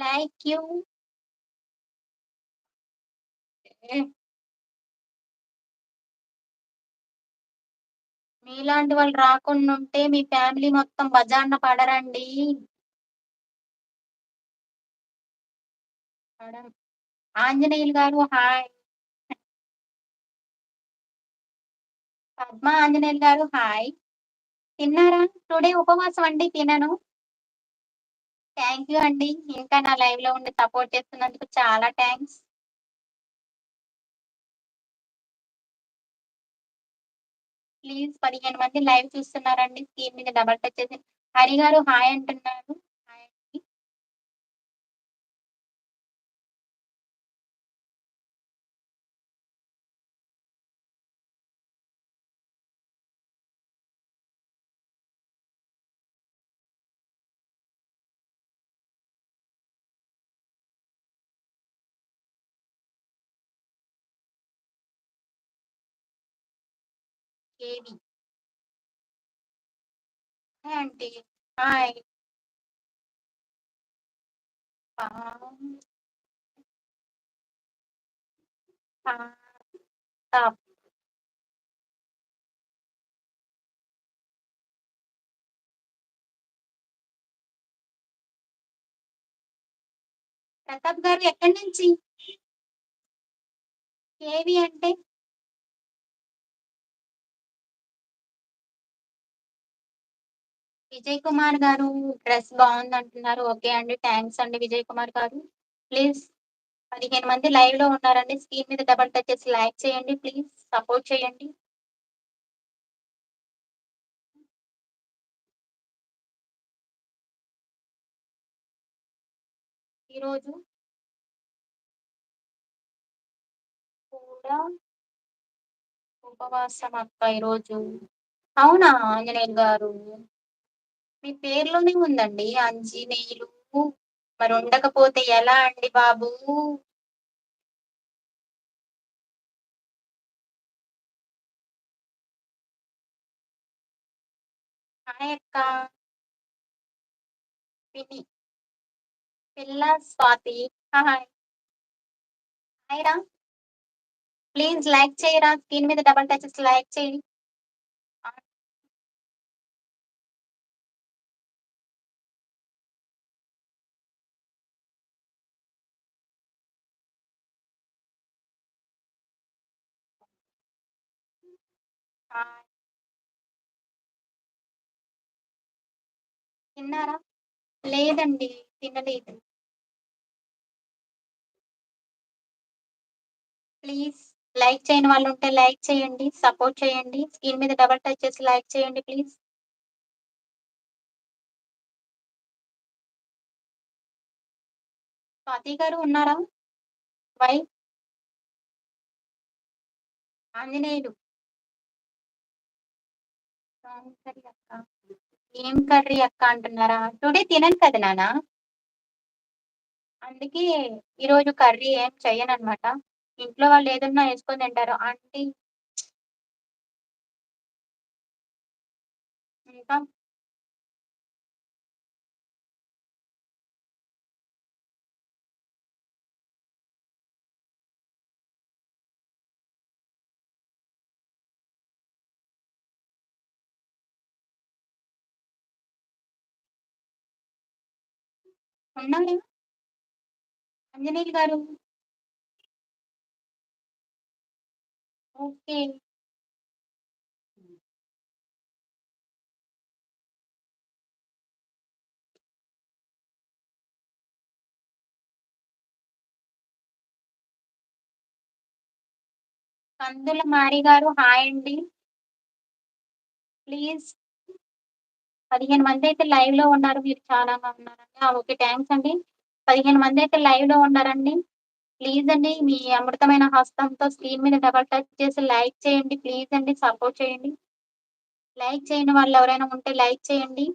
Like you. మీలాంటి వాళ్ళు రాకుండుంటే మీ family మొత్తం బజార్న పడరండి. పడం. ఆంజనేయులు గారు హాయ్. పద్మ ఆంజనేయులు గారు హాయ్. తిన్నారా? టుడే ఉపవాసం అండి తినను. థ్యాంక్ యూ అండి. ఇంకా నా లైవ్‌లో ఉండి సపోర్ట్ చేస్తున్నందుకు చాలా థాంక్స్. ప్లీజ్ 15 మంది లైవ్ చూస్తున్నారండి. స్క్రీన్ మీద డబుల్ టచ్ చేసి హరి గారు హాయ్ అంటున్నారు. హాయ్ అండి. కేవి. Hi aunty. హాయ్. పా పా తాప్. ప్రతాప్ గారు ఎక్కడి నుంచి? కేవి అంటే? విజయ్ కుమార్ గారు డ్రెస్ బావుందంటున్నారు. ఓకే అండి. థాంక్స్ అండి విజయ్ కుమార్ గారు. ప్లీజ్ 15 మంది లైవ్‌లో ఉన్నారండి. స్క్రీన్ మీద డబుల్ టచ్ చేసి లైక్ చేయండి ప్లీజ్. సపోర్ట్ చేయండి. ఈరోజు కూడా ఉపవాసం అక్క ఈరోజు. అవునా ఆంజనేయులు గారు? మీ పేరులోనే ఉందండి ఆంజినేయులు. మరి ఉండకపోతే ఎలా అండి బాబు? హాయ్ అక్క. పిన్ని. పిల్ల స్వాతి. హాయ్. హాయ్ రా. ప్లీజ్ లైక్ చేయరా. స్క్రీన్ మీద డబుల్ టచ్ చేసి లైక్ చేయి. ఆ! హాయ్. తిన్నారా? లేదండి. తినలేదు. ప్లీజ్ లైక్ చేయని వాళ్ళుంటే లైక్ చేయండి. సపోర్ట్ చేయండి. స్క్రీన్ మీద డబుల్ టచ్ చేసి లైక్ చేయండి ప్లీజ్. స్వాతి గారు ఉన్నారా? వై? ఆంజనేయులు. ఏం కర్రీ అక్క? ఏం కర్రీ అక్క అంటున్నారా? టుడే తినను కదా నాన్న. అందుకే ఈరోజు కర్రీ ఏం చెయ్యననమాట. ఇంట్లో వాళ్ళు ఏదన్నా యేసుకొని తింటారు. ఆంటీ ఇంకా ఉన్నారా? ఆంజనేయులు గారు. ఓకే. కందుల మారి గారు హాయ్ అండి. ప్లీజ్ 15 మందయితే లైవ్‌లో ఉన్నారు. మీరు చాలాగా ఉన్నారండి. ఓకే. థాంక్స్ అండి. 15 మందయితే లైవ్‌లో ఉన్నారండి. ప్లీజ్ అండి మీ అమృతమైన హస్తంతో స్క్రీన్ మీద డబుల్ టచ్ చేసి లైక్ చేయండి. ప్లీజ్ అండి సపోర్ట్ చేయండి. లైక్ చేయని వాళ్ళు ఎవరైనా ఉంటే లైక్ చేయండి.